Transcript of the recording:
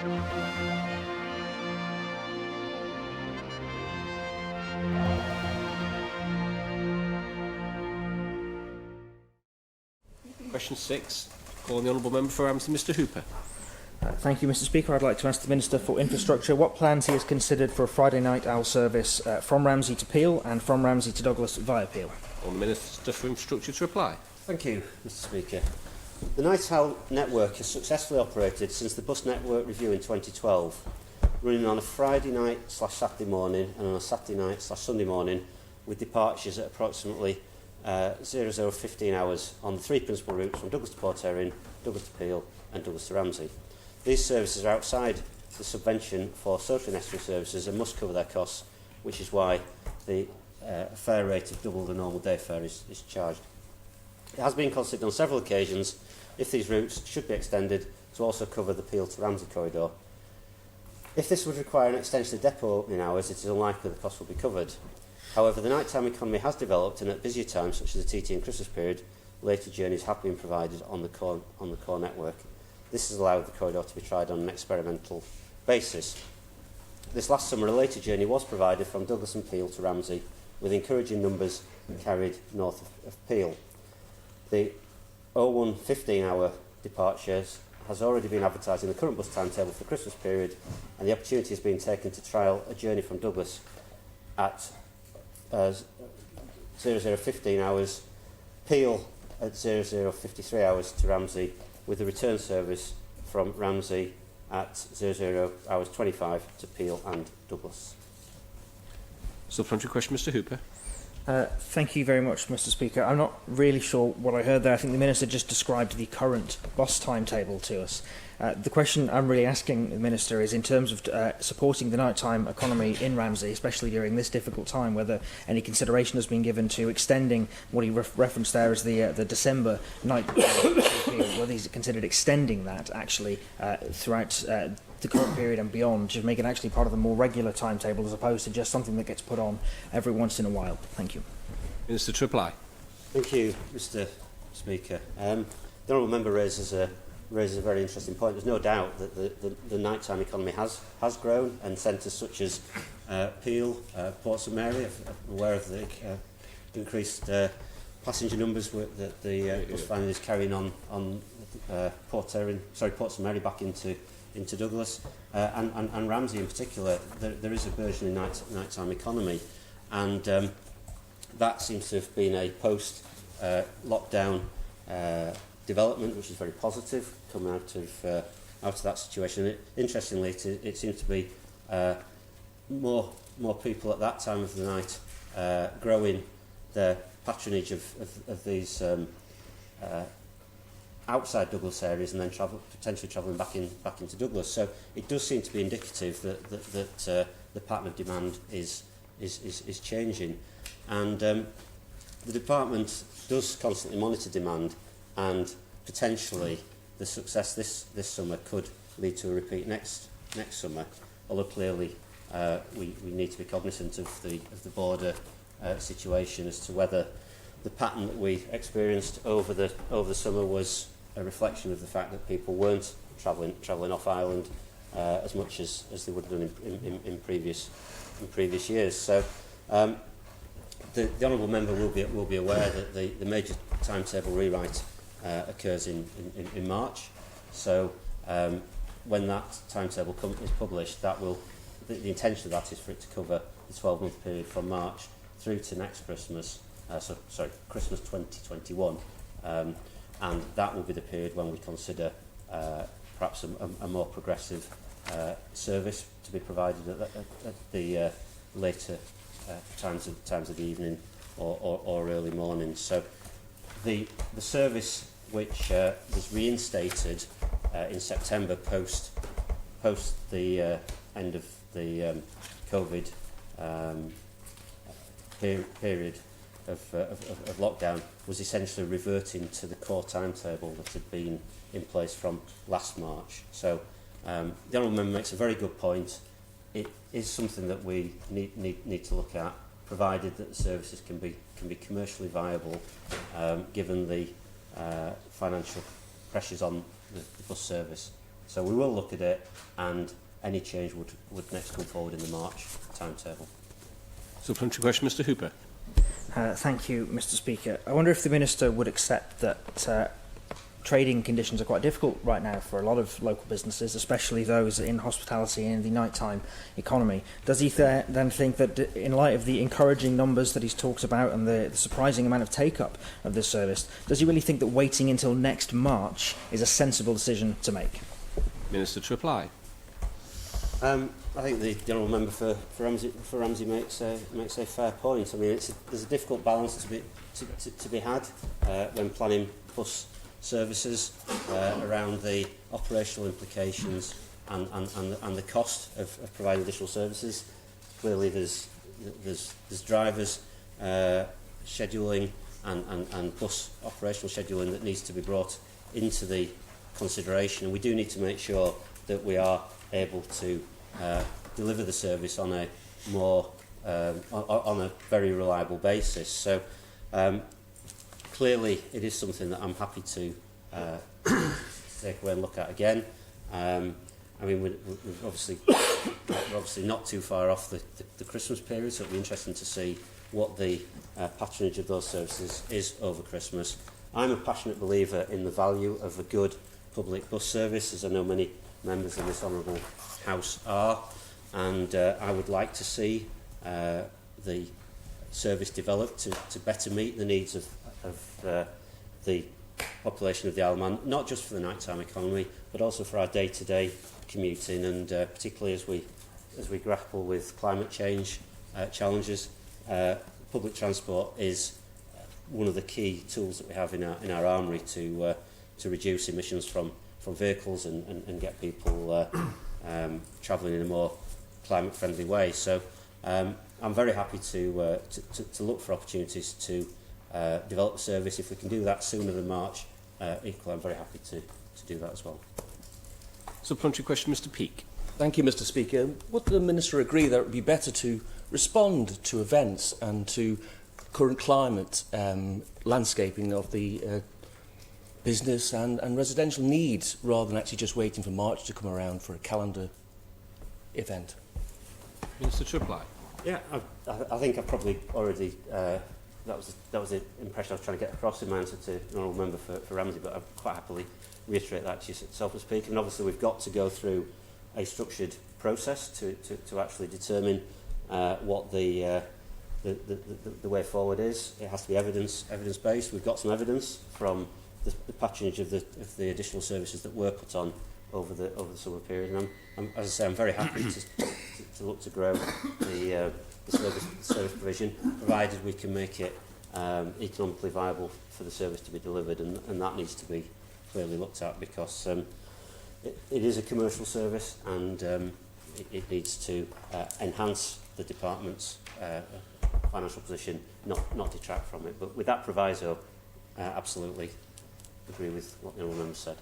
Question 6. Calling the Honourable Member for Ramsey, Mr Hooper. Thank you, Mr Speaker. I'd like to ask the Minister for Infrastructure what plans he has considered for a Friday night owl service from Ramsey to Peel and from Ramsey to Douglas via Peel. On the Minister for Infrastructure to reply. Thank you, Mr Speaker. The Night Owl network has successfully operated since the bus network review in 2012, running on a Friday night/Saturday morning and on a Saturday night/Sunday morning, with departures at approximately 00:15 hours on the three principal routes from Douglas to Port Erin, Douglas to Peel and Douglas to Ramsey. These services are outside the subvention for social necessary services and must cover their costs, which is why the fare rate of double the normal day fare is charged. It has been considered on several occasions if these routes should be extended to also cover the Peel to Ramsey corridor. If this would require an extension of depot opening hours, it is unlikely the cost will be covered. However, the nighttime economy has developed, and at busier times such as the TT and Christmas period, later journeys have been provided on the core network. This has allowed the corridor to be tried on an experimental basis. This last summer, a later journey was provided from Douglas and Peel to Ramsey, with encouraging numbers carried north of Peel. The 01:15-hour departures has already been advertised in the current bus timetable for the Christmas period, and the opportunity has been taken to trial a journey from Douglas at 00:15 hours, Peel at 00:53 hours to Ramsey, with the return service from Ramsey at 00:25 to Peel and Douglas. Supplementary question, Mr Hooper. Thank you very much, Mr Speaker. I'm not really sure what I heard there. I think the Minister just described the current bus timetable to us. The question I'm really asking the Minister is in terms of supporting the nighttime economy in Ramsey, especially during this difficult time, whether any consideration has been given to extending what he referenced there as the December night period, whether he's considered extending that actually throughout the current period and beyond, to make it actually part of the more regular timetable as opposed to just something that gets put on every once in a while. Thank you. Minister to reply. Thank you, Mr Speaker. The Honourable Member raises a very interesting point. There's no doubt that the nighttime economy has grown, and centres such as Peel, Port St Mary are aware of the increased passenger numbers that the bus line is carrying on Port St Mary back into Douglas, and Ramsey in particular. There is a burgeoning nighttime economy, and that seems to have been a post-lockdown development, which is very positive, coming out of that situation. Interestingly, it seems to be more people at that time of the night growing their patronage of these outside Douglas areas, and then potentially travelling back into Douglas. So it does seem to be indicative that the pattern of demand is changing, and the department does constantly monitor demand, and potentially the success this summer could lead to a repeat next summer. Although clearly we need to be cognizant of the border situation as to whether the pattern that we experienced over the summer was a reflection of the fact that people weren't travelling off island as much as they would have done in previous years. So the Honourable Member will be aware that the major timetable rewrite occurs in March. So when that timetable is published, the intention of that is for it to cover the 12-month period from March through to next Christmas. Christmas 2021, and that will be the period when we consider perhaps a more progressive service to be provided at the later times of the evening or early morning. So the service which was reinstated in September post the end of the COVID period of lockdown was essentially reverting to the core timetable that had been in place from last March. So the Honourable Member makes a very good point. It is something that we need to look at, provided that the services can be commercially viable, given the financial pressures on the bus service So we will look at it, and any change would next come forward in the March timetable. Supplementary question, Mr Hooper. Thank you, Mr Speaker. I wonder if the Minister would accept that trading conditions are quite difficult right now for a lot of local businesses, especially those in hospitality and in the nighttime economy. Does he then think that in light of the encouraging numbers that he's talked about and the surprising amount of take-up of this service, does he really think that waiting until next March is a sensible decision to make? Minister to reply. I think the Honourable Member for Ramsey makes a fair point. I mean, there's a difficult balance to be had when planning bus services around the operational implications and the cost of providing additional services. Clearly, there's drivers scheduling and bus operational scheduling that needs to be brought into the consideration, and we do need to make sure that we are able to deliver the service on a more on a very reliable basis. So clearly it is something that I'm happy to take away and look at again. I mean, we're obviously not too far off the Christmas period, so it'll be interesting to see what the patronage of those services is over Christmas. I'm a passionate believer in the value of a good public bus service, as I know many members in this honourable House are, and I would like to see the service developed to better meet the needs of the population of the Isle of Man, not just for the nighttime economy, but also for our day-to-day commuting, and particularly as we grapple with climate change challenges. Public transport is one of the key tools that we have in our armoury to reduce emissions from vehicles and get people travelling in a more climate-friendly way. So I'm very happy to look for opportunities to develop the service. If we can do that sooner than March, equally I'm very happy to do that as well. Supplementary question, Mr Peake. Thank you, Mr Speaker. Would the Minister agree that it would be better to respond to events and to current climate landscaping of the business and residential needs rather than actually just waiting for March to come around for a calendar event? Minister to reply. Yeah, I think I've probably already that was the impression I was trying to get across in my answer to the Honourable Member for Ramsey, but I'd quite happily reiterate that to yourself, Mr Speaker. And obviously we've got to go through a structured process to actually determine what the way forward is. It has to be evidence-based. We've got some evidence from the patronage of the additional services that were put on over the summer period. And as I say, I'm very happy to look to grow the service provision, provided we can make it economically viable for the service to be delivered, and that needs to be clearly looked at, because it is a commercial service, and it needs to enhance the department's financial position, not detract from it. But with that proviso, absolutely agree with what the Honourable Member said.